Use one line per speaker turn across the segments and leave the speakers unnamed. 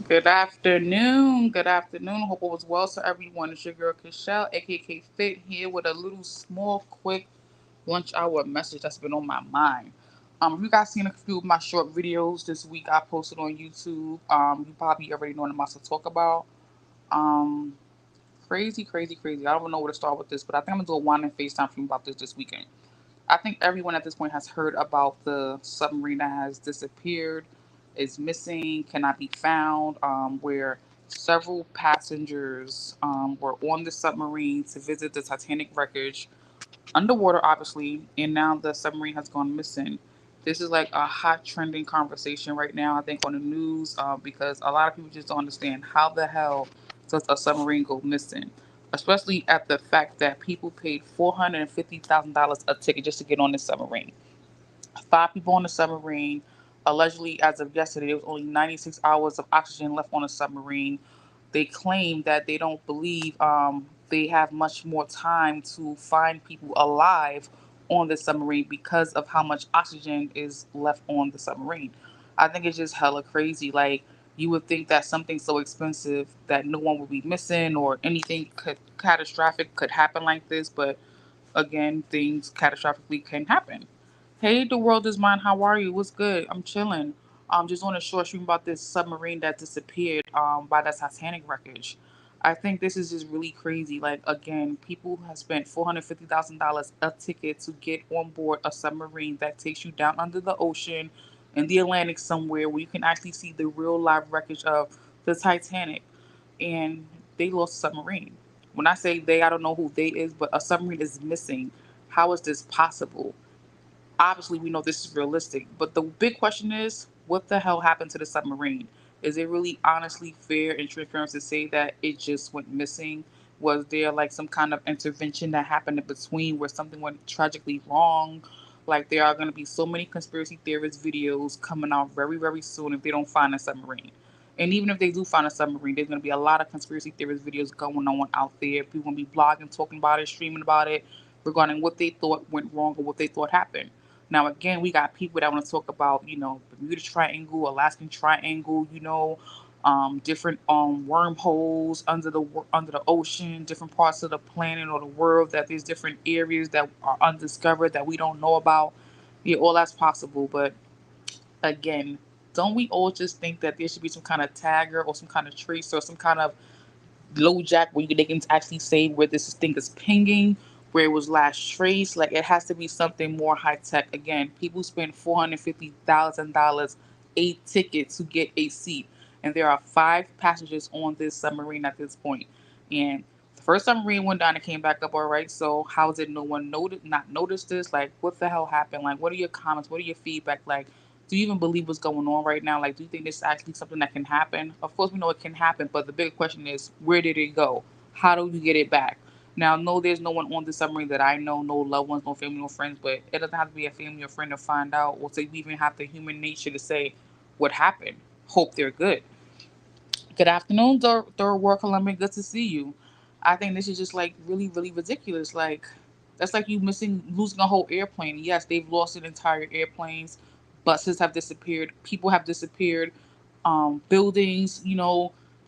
Good afternoon. Good afternoon. Hope it was well to everyone. It's your girl Kishelle, aka KFIT, here with a little small, quick lunch hour message that's been on my mind. You guys seen a few of my short videos this week I posted on YouTube. You probably already know what I'm about to talk about. Um, Crazy, crazy, crazy. I don't even know where to start with this, but I think I'm gonna do a wine and FaceTime film about this weekend. I think everyone at this point has heard about the submarine that has disappeared, is missing, cannot be found, where several passengers were on the submarine to visit the Titanic wreckage underwater, obviously, and now the submarine has gone missing. This is like a hot trending conversation right now, I think, on the news because a lot of people just don't understand how the hell does a submarine go missing, especially at the fact that people paid $450,000 a ticket just to get on this submarine. Five people on the submarine. Allegedly, as of yesterday, there was only 96 hours of oxygen left on the submarine. They claim that they don't believe they have much more time to find people alive on the submarine because of how much oxygen is left on the submarine. I think it's just hella crazy. Like, you would think that something so expensive that no one would be missing or anything could catastrophic could happen like this, but again, things catastrophically can happen. Hey, the world is mine. How are you? What's good? I'm chilling. Just on a short stream about this submarine that disappeared by the Titanic wreckage. I think this is just really crazy. Like, again, people have spent $450,000 a ticket to get on board a submarine that takes you down under the ocean in the Atlantic somewhere where you can actually see the real live wreckage of the Titanic, and they lost a submarine. When I say they, I don't know who they is, but a submarine is missing. How is this possible? Obviously, we know this is realistic, but the big question is, what the hell happened to the submarine? Is it really honestly fair and transparent to say that it just went missing? Was there like some kind of intervention that happened in between where something went tragically wrong? Like, there are going to be so many conspiracy theorist videos coming out very, very soon if they don't find a submarine. And even if they do find a submarine, there's going to be a lot of conspiracy theorist videos going on out there. People going to be blogging, talking about it, streaming about it, regarding what they thought went wrong or what they thought happened. Now, again, we got people that want to talk about, Bermuda Triangle, Alaskan Triangle, different wormholes under the ocean, different parts of the planet or the world. That there's different areas that are undiscovered that we don't know about. Yeah, all that's possible, but again, don't we all just think that there should be some kind of tagger or some kind of trace or some kind of low jack where they can actually say where this thing is pinging, where it was last traced? Like, it has to be something more high tech. Again, people spend $450,000 a ticket to get a seat, and there are five passengers on this submarine at this point. And the first submarine went down and came back up all right. So how did no one not notice this? Like, what the hell happened? Like, what are your comments? What are your feedback? Like, do you even believe what's going on right now? Like, do you think this is actually something that can happen? Of course, we know it can happen, but the bigger question is, where did it go? How do you get it back? Now, no, there's no one on the submarine that I know, no loved ones, no family, no friends, but it doesn't have to be a family or friend to find out, or to even have the human nature to say what happened. Hope they're good. Good afternoon, Third World Columbia. Good to see you. I think this is just like really, really ridiculous. Like, that's like you losing a whole airplane. Yes, they've lost an entire airplanes. Buses have disappeared. People have disappeared. Buildings,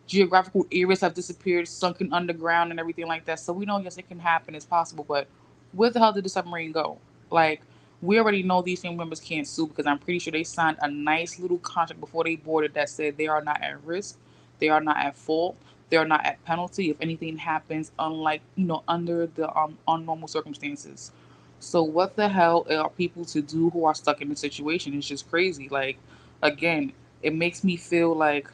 geographical areas have disappeared, sunken underground, and everything like that. So we know, yes, it can happen. It's possible, but where the hell did the submarine go? Like, we already know these family members can't sue because I'm pretty sure they signed a nice little contract before they boarded that said they are not at risk, they are not at fault, they are not at penalty if anything happens, unlike under the unnormal circumstances. So what the hell are people to do who are stuck in this situation? It's just crazy. Like, again, it makes me feel like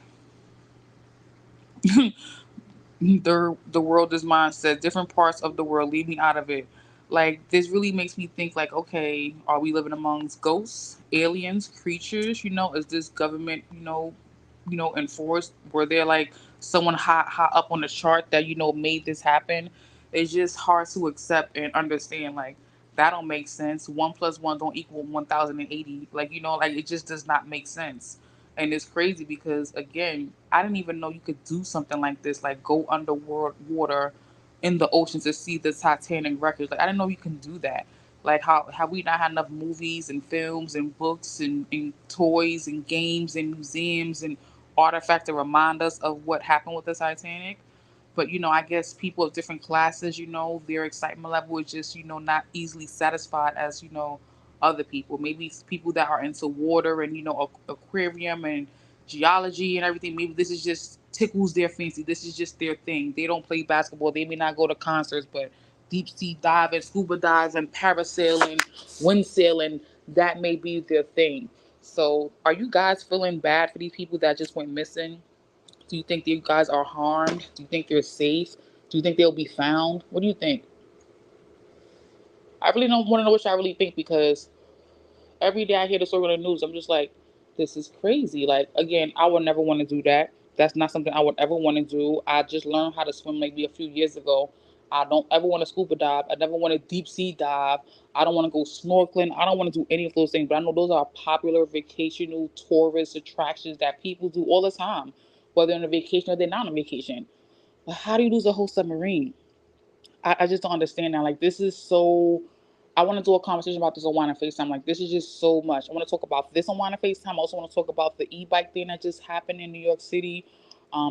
the world is mine. Said different parts of the world, leave me out of it. Like, this really makes me think, like, okay, are we living amongst ghosts, aliens, creatures? Is this government enforced? Were there like someone high up on the chart that made this happen? It's just hard to accept and understand. Like, that don't make sense. One plus one don't equal 1,080. Like, like, it just does not make sense. And it's crazy because, again, I didn't even know you could do something like this, like go underwater in the ocean to see the Titanic wreckage. Like, I didn't know you can do that. Like, how have we not had enough movies and films and books and toys and games and museums and artifact to remind us of what happened with the Titanic. But I guess people of different classes, their excitement level is just, not easily satisfied as, other people. Maybe it's people that are into water and, aquarium and geology and everything. Maybe this is just tickles their fancy. This is just their thing. They don't play basketball. They may not go to concerts, but deep sea diving, scuba dives, and parasailing, wind sailing, that may be their thing. So, are you guys feeling bad for these people that just went missing? Do you think you guys are harmed? Do you think they're safe? Do you think they'll be found? What do you think? I really don't want to know what y'all really think because every day I hear the story on the news, I'm just like, this is crazy. Like, again, I would never want to do that. That's not something I would ever want to do. I just learned how to swim maybe a few years ago. I don't ever want to scuba dive. I never want to deep sea dive. I don't want to go snorkeling. I don't want to do any of those things. But I know those are popular vacational tourist attractions that people do all the time, whether they're on a vacation or they're not on vacation. But how do you lose a whole submarine? I just don't understand now. Like, this is so. I want to do a conversation about this on Wine and FaceTime. Like, this is just so much. I want to talk about this on Wine and FaceTime. I also want to talk about the e-bike thing that just happened in New York City.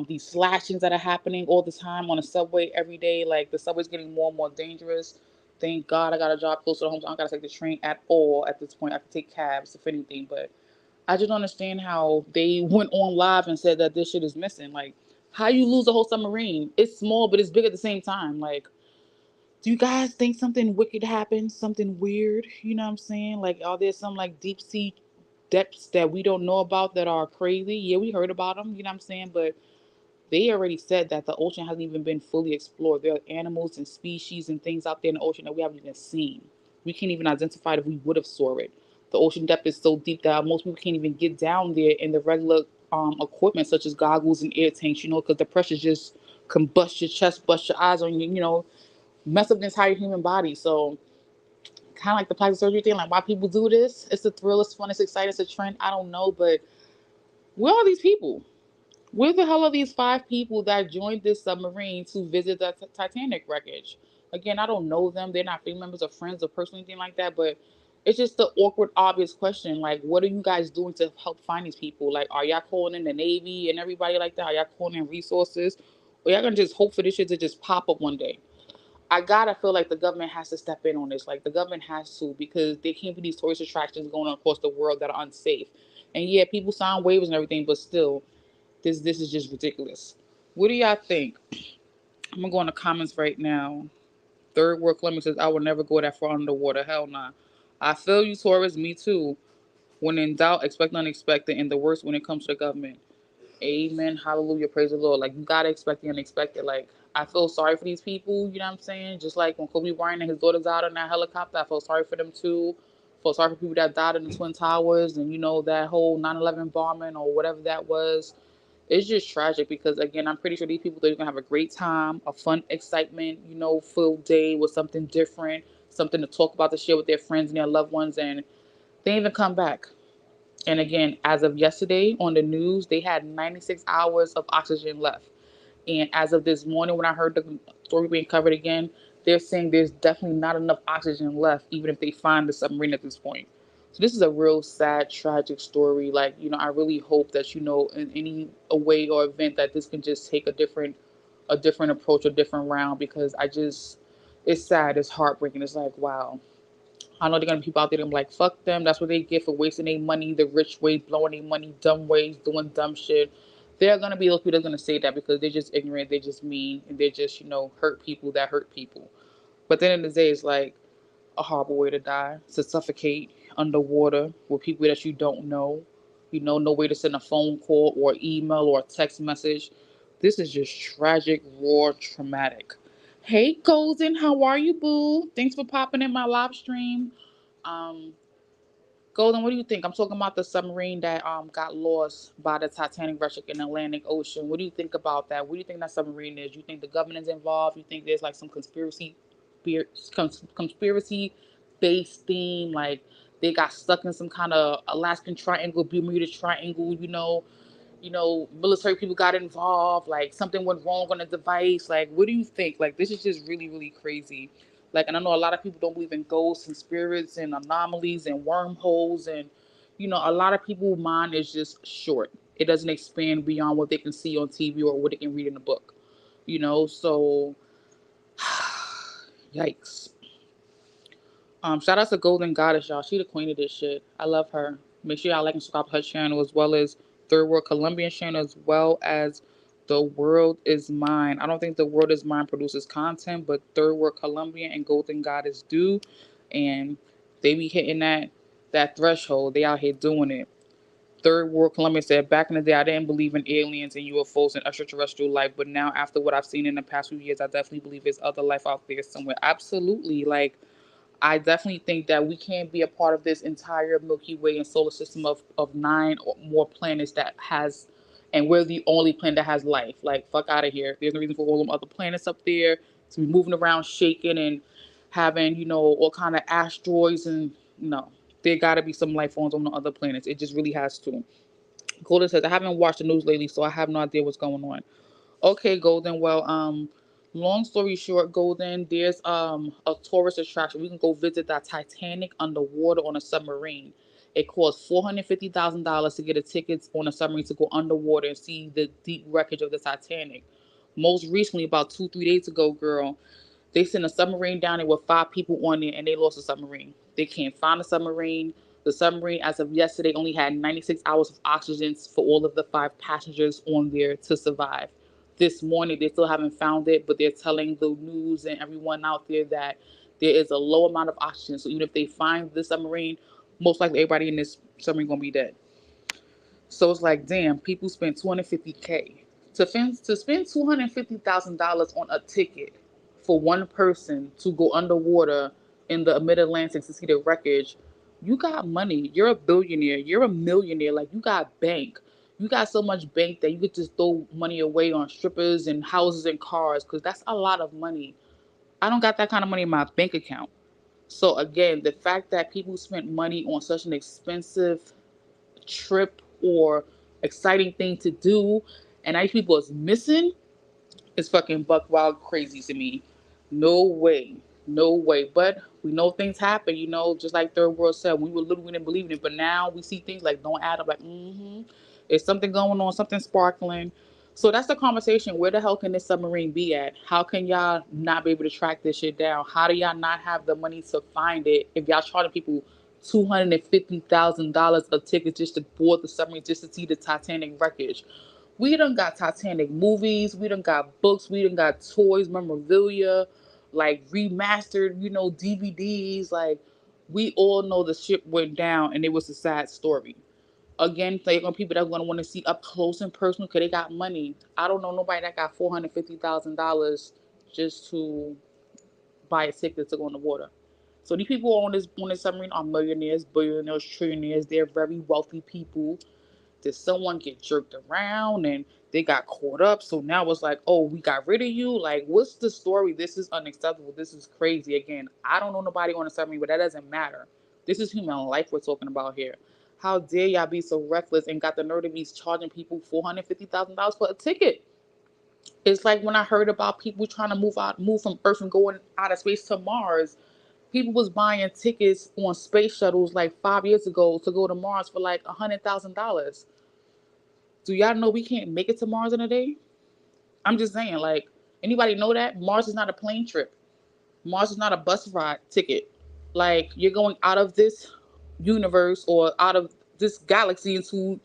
These slashings that are happening all the time on the subway every day. Like, the subway's getting more and more dangerous. Thank God I got a job closer to home, so I don't got to take the train at all at this point. I can take cabs, if anything. But I just don't understand how they went on live and said that this shit is missing. Like, how you lose a whole submarine? It's small, but it's big at the same time. Like, do you guys think something wicked happened? Something weird? You know what I'm saying? Like, are there some like deep sea depths that we don't know about that are crazy? Yeah, we heard about them. You know what I'm saying? But they already said that the ocean hasn't even been fully explored. There are animals and species and things out there in the ocean that we haven't even seen. We can't even identify it if we would have saw it. The ocean depth is so deep that most people can't even get down there in the regular equipment such as goggles and air tanks, because the pressure just can bust your chest, bust your eyes on you, mess up the entire human body. So kind of like the plastic surgery thing, like why people do this. It's a thrill, it's fun, it's exciting, it's a trend. I don't know, but where are these people? Where the hell are these five people that joined this submarine to visit the Titanic wreckage? Again, I don't know them. They're not family members or friends or personal anything like that, but it's just the awkward, obvious question. Like, what are you guys doing to help find these people? Like, are y'all calling in the Navy and everybody like that? Are y'all calling in resources? Or y'all gonna just hope for this shit to just pop up one day? I gotta feel like the government has to step in on this. Like, the government has to, because there can't be these tourist attractions going on across the world that are unsafe. And yeah, people sign waivers and everything, but still, this is just ridiculous. What do y'all think? I'm gonna go in the comments right now. Third World Columbus says, I will never go that far underwater. Hell nah. I feel you, Taurus. Me too. When in doubt, expect the unexpected, and the worst when it comes to the government. Amen. Hallelujah. Praise the Lord. Like, you gotta expect the unexpected. Like, I feel sorry for these people, you know what I'm saying? Just like when Kobe Bryant and his daughter died on that helicopter, I felt sorry for them too. I felt sorry for people that died in the Twin Towers and, that whole 9/11 bombing or whatever that was. It's just tragic because, again, I'm pretty sure these people, they're gonna have a great time, a fun, excitement, filled day with something different, something to talk about, to share with their friends and their loved ones, and they didn't even come back. And again, as of yesterday on the news, they had 96 hours of oxygen left. And as of this morning, when I heard the story being covered again, they're saying there's definitely not enough oxygen left, even if they find the submarine at this point. So this is a real sad, tragic story. Like, I really hope that, in any way or event that this can just take a different approach, a different round, because it's sad, it's heartbreaking. It's like, wow. I know they're gonna be people out there that are like, fuck them. That's what they get for wasting their money, the rich ways, blowing their money, dumb ways, doing dumb shit. There are gonna be those people that's gonna say that because they're just ignorant, they're just mean, and they're just, hurt people that hurt people. But then in the day, it's like a horrible way to die, to suffocate underwater with people that you don't know. No way to send a phone call or email or a text message. This is just tragic, raw, traumatic. Hey, Golden, how are you, boo? Thanks for popping in my live stream. Um, Golden, what do you think? I'm talking about the submarine that got lost by the Titanic wreck in the Atlantic Ocean. What do you think about that? What do you think that submarine is? You think the government's involved? You think there's like some conspiracy based theme? Like they got stuck in some kind of Alaskan Triangle, Bermuda Triangle? Military people got involved, like something went wrong on the device. Like, what do you think? Like, this is just really, really crazy. Like, and I know a lot of people don't believe in ghosts and spirits and anomalies and wormholes, and a lot of people's mind is just short. It doesn't expand beyond what they can see on TV or what they can read in a book. So yikes. Shout out to Golden Goddess, y'all. She the queen of this shit. I love her. Make sure y'all like and subscribe to her channel, as well as Third World Colombian channel, as well as The World Is Mine. I don't think The World Is Mine produces content, but Third World Colombian and Golden Goddess do, and they be hitting that threshold. They out here doing it. Third World Colombian said, back in the day, I didn't believe in aliens and UFOs and extraterrestrial life, but now after what I've seen in the past few years, I definitely believe there's other life out there somewhere. Absolutely, like I definitely think that we can't be a part of this entire Milky Way and solar system of 9 or more planets that has, and we're the only planet that has life. Like, fuck out of here. There's no reason for all them other planets up there to be moving around, shaking, and having, all kind of asteroids. And no, there got to be some life forms on the other planets. It just really has to. Golden says, I haven't watched the news lately, so I have no idea what's going on. Okay, Golden. Well, long story short, Golden, there's a tourist attraction. We can go visit that Titanic underwater on a submarine. It costs $450,000 to get a ticket on a submarine to go underwater and see the deep wreckage of the Titanic. Most recently, about 2, 3 days ago, girl, they sent a submarine down there with 5 people on it, and they lost the submarine. They can't find the submarine. The submarine, as of yesterday, only had 96 hours of oxygen for all of the 5 passengers on there to survive. This morning, they still haven't found it, but they're telling the news and everyone out there that there is a low amount of oxygen. So even if they find the submarine, most likely everybody in this submarine gonna be dead. So it's like, damn, people spend 250K to spend $250,000 on a ticket for one person to go underwater in the mid Atlantic to see the wreckage. You got money. You're a billionaire. You're a millionaire. Like, you got bank. You got so much bank that you could just throw money away on strippers and houses and cars, because that's a lot of money. I don't got that kind of money in my bank account. So again, the fact that people spent money on such an expensive trip or exciting thing to do, and these people is missing, is fucking buck wild crazy to me. No way. No way. But we know things happen, just like Third World said. When we were little, we didn't believe in it. But now we see things like don't add up, like, there's something going on, something sparkling. So that's the conversation. Where the hell can this submarine be at? How can y'all not be able to track this shit down? How do y'all not have the money to find it if y'all charging people $250,000 a ticket just to board the submarine just to see the Titanic wreckage? We done got Titanic movies, we done got books, we done got toys, memorabilia, like remastered, DVDs. Like, we all know the ship went down and it was a sad story. Again, like, on people that are gonna want to see up close and personal because they got money. I don't know nobody that got $450,000 just to buy a ticket to go on the water. So these people on this submarine are millionaires, billionaires, trillionaires. They're very wealthy people. Did someone get jerked around and they got caught up? So now it's like, oh, we got rid of you? Like, what's the story? This is unacceptable. This is crazy. Again, I don't know nobody on the submarine, but that doesn't matter. This is human life we're talking about here. How dare y'all be so reckless and got the nerve to be charging people $450,000 for a ticket? It's like when I heard about people trying to move from Earth and going out of space to Mars. People was buying tickets on space shuttles like 5 years ago to go to Mars for like $100,000. Do y'all know we can't make it to Mars in a day? I'm just saying, like, anybody know that? Mars is not a plane trip. Mars is not a bus ride ticket. Like, you're going out of this universe or out of this galaxy into,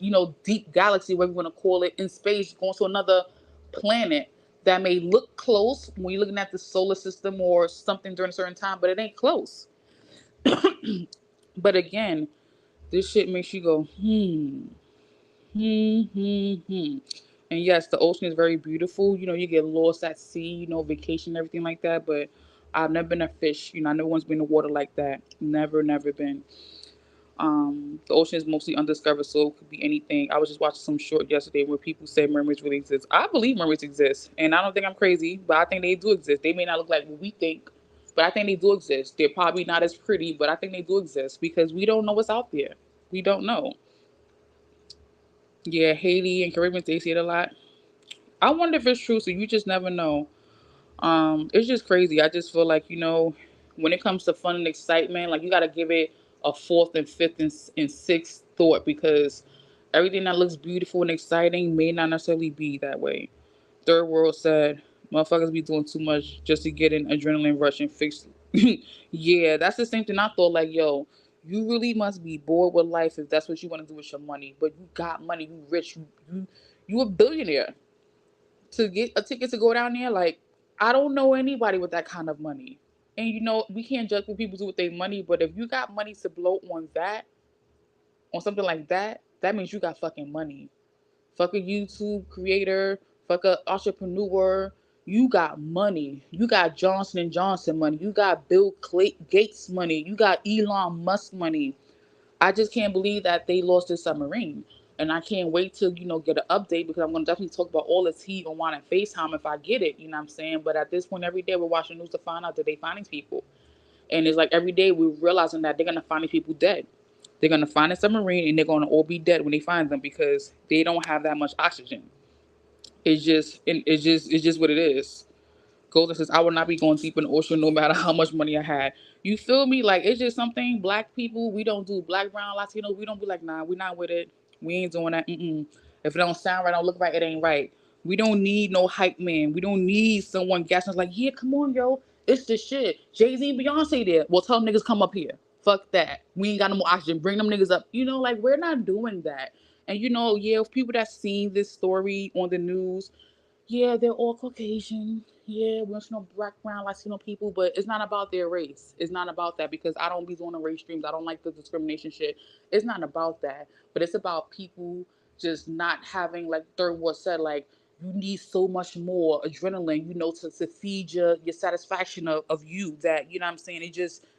deep galaxy, whatever you want to call it, in space, going to another planet that may look close when you're looking at the solar system or something during a certain time, but it ain't close. But again, this shit makes you go, hmm. And yes, the ocean is very beautiful. You get lost at sea, vacation, everything like that. But I've never been a fish. I never once been in the water like that. Never, never been. The ocean is mostly undiscovered, so it could be anything. I was just watching some short yesterday where people say mermaids really exist. I believe mermaids exist, and I don't think I'm crazy, but I think they do exist. They may not look like what we think, but I think they do exist. They're probably not as pretty, but I think they do exist because we don't know what's out there. We don't know. Yeah, Haiti and Caribbean, they say it a lot. I wonder if it's true. So you just never know. It's just crazy. I just feel like, when it comes to fun and excitement, like, you got to give it a fourth and fifth and sixth thought, because Everything that looks beautiful and exciting may not necessarily be that way. Third world said, motherfuckers be doing too much just to get an adrenaline rush and fix. Yeah, that's the same thing I thought. Like, yo, you really must be bored with life if that's what you want to do with your money. But you got money, you rich, you a billionaire to get a ticket to go down there. Like, I don't know anybody with that kind of money. And we can't judge what people do with their money. But if you got money to blow on something like that, that means you got fucking money. Fuck a YouTube creator, fuck a entrepreneur. You got money. You got Johnson and Johnson money. You got Bill Gates money. You got Elon Musk money. I just can't believe that they lost this submarine. And I can't wait to, get an update because I'm gonna definitely talk about all this heat on Wine and FaceTime if I get it, you know what I'm saying? But at this point every day we're watching news to find out that they find these people. And it's like every day we're realizing that they're gonna find these people dead. They're gonna find a submarine and they're gonna all be dead when they find them because they don't have that much oxygen. It's just what it is. Golden says, I would not be going deep in the ocean no matter how much money I had. You feel me? Like, it's just something black people, we don't do. Black, brown, Latino, we don't be like, nah, we're not with it. We ain't doing that. Mm-mm. If it don't sound right, don't look right, it ain't right. We don't need no hype man. We don't need someone gassing us like, yeah, come on, yo. It's the shit. Jay-Z and Beyonce there. Well, tell them niggas come up here. Fuck that. We ain't got no more oxygen. Bring them niggas up. Like, we're not doing that. And, yeah, if people that seen this story on the news, yeah, they're all Caucasian. Yeah, we don't see no black, brown, Latino people, but it's not about their race. It's not about that because I don't be doing the race streams. I don't like the discrimination shit. It's not about that, but it's about people just not having, like Third Ward said, like you need so much more adrenaline, to feed your satisfaction of you that, what I'm saying?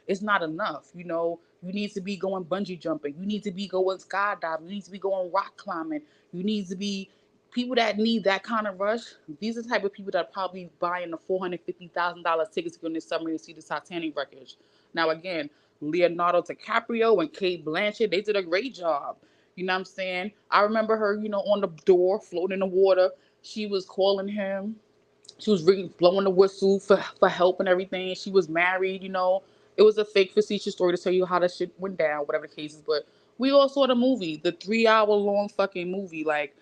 It's not enough, You need to be going bungee jumping. You need to be going skydiving. You need to be going rock climbing. You need to be people that need that kind of rush. These are the type of people that are probably buying the $450,000 tickets to go in this submarine to see the Titanic wreckage. Now, again, Leonardo DiCaprio and Kate Blanchett, they did a great job. You know what I'm saying? I remember her, on the door, floating in the water. She was calling him. She was really blowing the whistle for help and everything. She was married. It was a fake facetious story to tell you how that shit went down, whatever the case is. But we all saw the movie, the 3 hour long fucking movie. Like,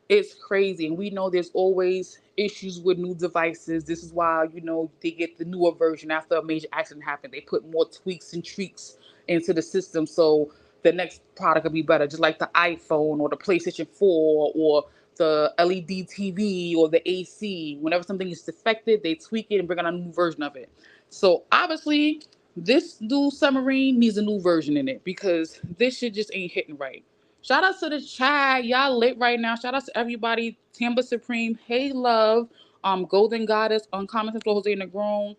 it's crazy. And we know there's always issues with new devices. This is why, they get the newer version after a major accident happened. They put more tweaks and treats into the system so the next product will be better. Just like the iPhone or the PlayStation 4 or the LED TV or the AC. Whenever something is defected, they tweak it and bring out a new version of it. So obviously, this new submarine needs a new version in it because this shit just ain't hitting right. Shout out to the chat. Y'all lit right now. Shout out to everybody. Tamba Supreme. Hey love. Golden Goddess. Uncommon Sense Jose in the Groom.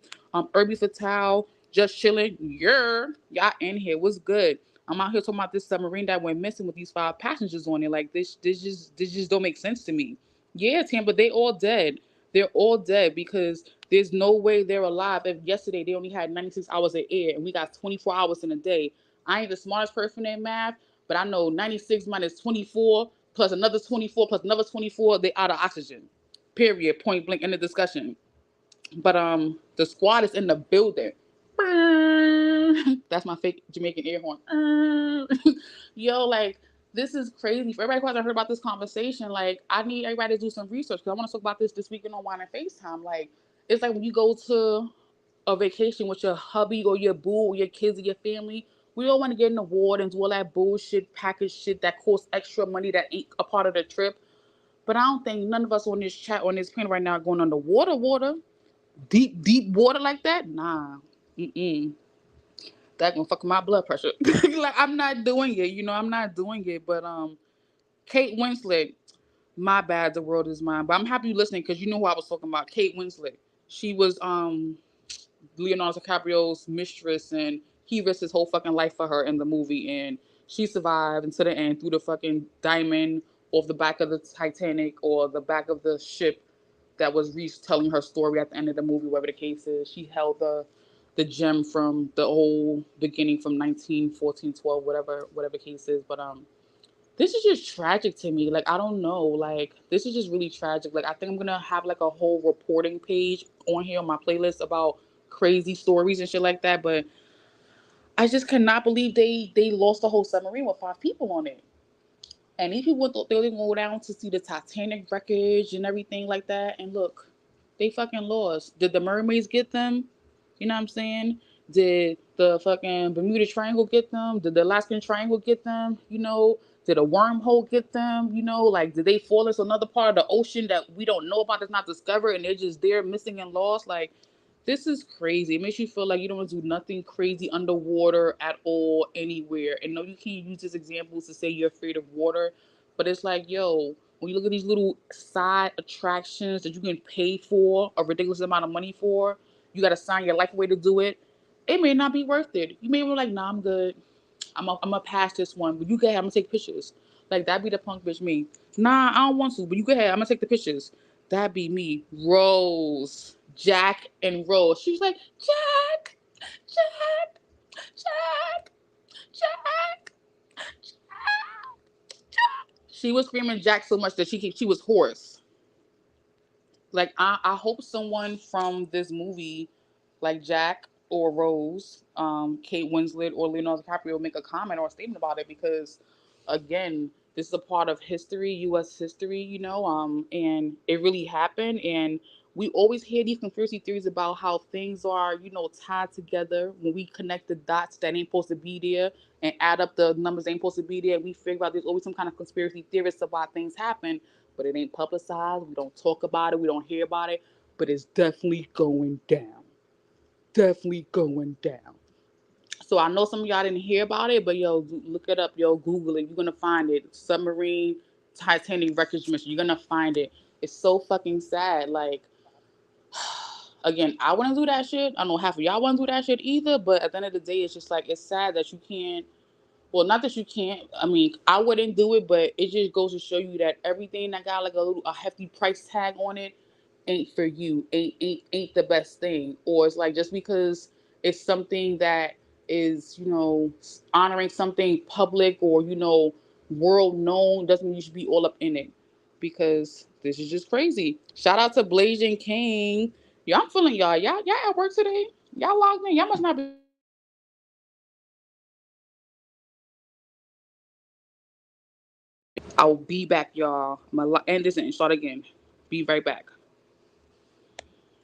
Irby Fatal. Just chilling. Y'all in here. What's good? I'm out here talking about this submarine that went missing with these 5 passengers on it. Like this just don't make sense to me. Yeah, Tamba, they all dead. They're all dead because there's no way they're alive. If yesterday they only had 96 hours of air and we got 24 hours in a day. I ain't the smartest person in math, but I know 96 minus 24 plus another 24 plus another 24, they out of oxygen. Period. Point blank in the discussion. But the squad is in the building. That's my fake Jamaican air horn. Yo, like this is crazy. For everybody who hasn't heard about this conversation, like I need everybody to do some research because I want to talk about this weekend on Wine and FaceTime. Like it's like when you go to a vacation with your hubby or your boo or your kids or your family. We all want to get in the water and do all that bullshit package shit that costs extra money that ain't a part of the trip. But I don't think none of us on this chat on this panel right now are going underwater, deep water like that. Nah, that gonna fuck my blood pressure. Like I'm not doing it. I'm not doing it. But Kate Winslet, my bad. The world is mine. But I'm happy you listening because you know who I was talking about. Kate Winslet. She was Leonardo DiCaprio's mistress, and he risked his whole fucking life for her in the movie, and she survived until the end through the fucking diamond off the back of the Titanic or the back of the ship that was retelling her story at the end of the movie, whatever the case is. She held the gem from the whole beginning from 1914, 12, whatever case is. But this is just tragic to me. Like I don't know. Like this is just really tragic. Like I think I'm gonna have like a whole reporting page on here on my playlist about crazy stories and shit like that. But I just cannot believe they lost the whole submarine with 5 people on it. And these people thought they were gonna go down to see the Titanic wreckage and everything like that. And look, they fucking lost. Did the mermaids get them? You know what I'm saying? Did the fucking Bermuda Triangle get them? Did the Alaskan Triangle get them? You know, did a wormhole get them? You know, like did they fall into another part of the ocean that we don't know about, that's not discovered, and they're just there missing and lost? Like, this is crazy. It makes you feel like you don't want to do nothing crazy underwater at all, anywhere. And no, you can't use this example to say you're afraid of water, but it's like, yo, when you look at these little side attractions that you can pay for a ridiculous amount of money for, you got to sign your life away to do it. It may not be worth it. You may be like, nah, I'm good. I'm gonna pass this one, but you go ahead. I'm gonna take pictures. Like that be the punk bitch me. Nah, I don't want to, but you go ahead. I'm gonna take the pictures. That be me. Rose, Jack, and Rose. She's like, Jack, Jack, Jack, Jack, Jack. She was screaming Jack so much that she was hoarse. Like I hope someone from this movie, like Jack or Rose, Kate Winslet or Leonardo DiCaprio, make a comment or a statement about it, because again, this is a part of history, U.S. history, and it really happened. And we always hear these conspiracy theories about how things are, tied together when we connect the dots that ain't supposed to be there and add up the numbers that ain't supposed to be there. We figure out there's always some kind of conspiracy theorists about things happen, but it ain't publicized. We don't talk about it. We don't hear about it. But it's definitely going down. Definitely going down. So I know some of y'all didn't hear about it, but yo, look it up. Yo, Google it. You're gonna find it. Submarine Titanic wreckage mission. You're gonna find it. It's so fucking sad. Like, again, I wouldn't do that shit. I know half of y'all wouldn't do that shit either. But at the end of the day, it's just like, it's sad that you can't. Well, not that you can't. I mean, I wouldn't do it, but it just goes to show you that everything that got like a hefty price tag on it ain't for you. Ain't the best thing. Or it's like, just because it's something that is, honoring something public or, world known, doesn't mean you should be all up in it. Because this is just crazy. Shout out to Blasian King. Yo, I'm feeling y'all. Y'all at work today? Y'all logged in? Y'all must not be working today. I'll be back, y'all. I'm gonna end this and start again. Be right back.